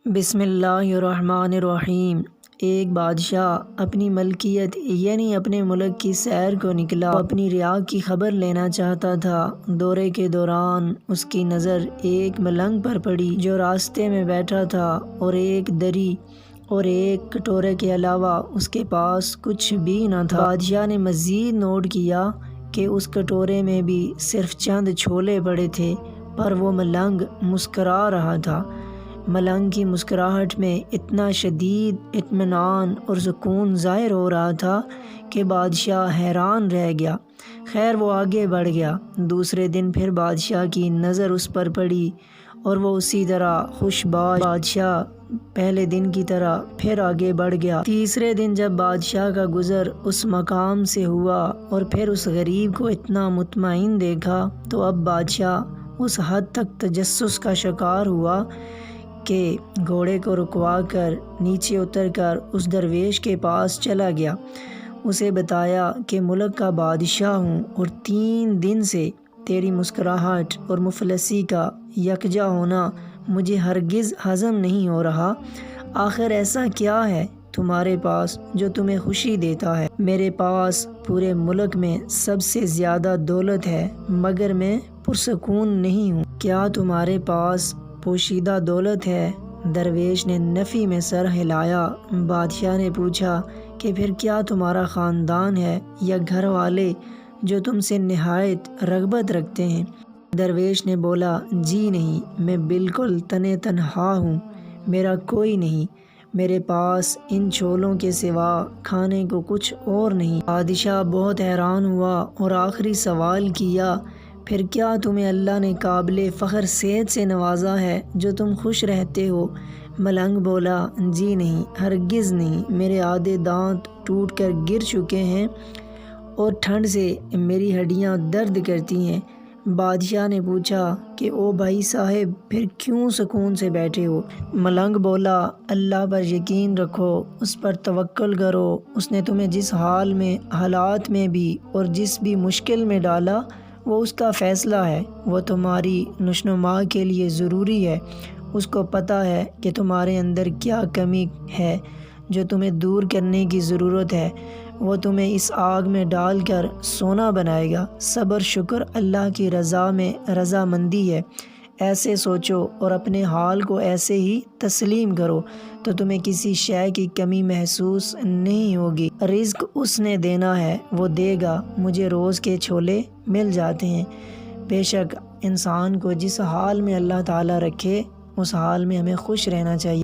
بسم اللہ الرحمن الرحیم۔ ایک بادشاہ اپنی ملکیت یعنی اپنے ملک کی سیر کو نکلا۔ وہ اپنی رعایا کی خبر لینا چاہتا تھا۔ دورے کے دوران اس کی نظر ایک ملنگ پر پڑی جو راستے میں بیٹھا تھا اور ایک دری اور ایک کٹورے کے علاوہ اس کے پاس کچھ بھی نہ تھا۔ بادشاہ نے مزید نوٹ کیا کہ اس کٹورے میں بھی صرف چند چھولے پڑے تھے، پر وہ ملنگ مسکرا رہا تھا۔ ملنگ کی مسکراہٹ میں اتنا شدید اطمینان اور سکون ظاہر ہو رہا تھا کہ بادشاہ حیران رہ گیا۔ خیر وہ آگے بڑھ گیا۔ دوسرے دن پھر بادشاہ کی نظر اس پر پڑی اور وہ اسی طرح خوش باش بادشاہ پہلے دن کی طرح پھر آگے بڑھ گیا۔ تیسرے دن جب بادشاہ کا گزر اس مقام سے ہوا اور پھر اس غریب کو اتنا مطمئن دیکھا تو اب بادشاہ اس حد تک تجسس کا شکار ہوا کہ گھوڑے کو رکوا کر نیچے اتر کر اس درویش کے پاس چلا گیا۔ اسے بتایا کہ ملک کا بادشاہ ہوں اور 3 دن سے تیری مسکراہٹ اور مفلسی کا یکجا ہونا مجھے ہرگز ہضم نہیں ہو رہا۔ آخر ایسا کیا ہے تمہارے پاس جو تمہیں خوشی دیتا ہے؟ میرے پاس پورے ملک میں سب سے زیادہ دولت ہے مگر میں پرسکون نہیں ہوں۔ کیا تمہارے پاس پوشیدہ دولت ہے؟ درویش نے نفی میں سر ہلایا۔ بادشاہ نے پوچھا کہ پھر کیا تمہارا خاندان ہے یا گھر والے جو تم سے نہایت رغبت رکھتے ہیں؟ درویش نے بولا، جی نہیں، میں بالکل تنہا ہوں، میرا کوئی نہیں، میرے پاس ان چھولوں کے سوا کھانے کو کچھ اور نہیں۔ بادشاہ بہت حیران ہوا اور آخری سوال کیا، پھر کیا تمہیں اللہ نے قابل فخر صحت سے نوازا ہے جو تم خوش رہتے ہو؟ ملنگ بولا، جی نہیں، ہرگز نہیں، میرے آدھے دانت ٹوٹ کر گر چکے ہیں اور ٹھنڈ سے میری ہڈیاں درد کرتی ہیں۔ بادشاہ نے پوچھا کہ او بھائی صاحب، پھر کیوں سکون سے بیٹھے ہو؟ ملنگ بولا، اللہ پر یقین رکھو، اس پر توکل کرو، اس نے تمہیں جس حالات میں بھی اور جس بھی مشکل میں ڈالا وہ اس کا فیصلہ ہے، وہ تمہاری نشوونما کے لیے ضروری ہے۔ اس کو پتہ ہے کہ تمہارے اندر کیا کمی ہے جو تمہیں دور کرنے کی ضرورت ہے۔ وہ تمہیں اس آگ میں ڈال کر سونا بنائے گا۔ صبر شکر اللہ کی رضا میں رضامندی ہے۔ ایسے سوچو اور اپنے حال کو ایسے ہی تسلیم کرو تو تمہیں کسی شے کی کمی محسوس نہیں ہوگی۔ رزق اس نے دینا ہے، وہ دے گا۔ مجھے روز کے چھولے مل جاتے ہیں۔ بے شک انسان کو جس حال میں اللہ تعالیٰ رکھے اس حال میں ہمیں خوش رہنا چاہیے۔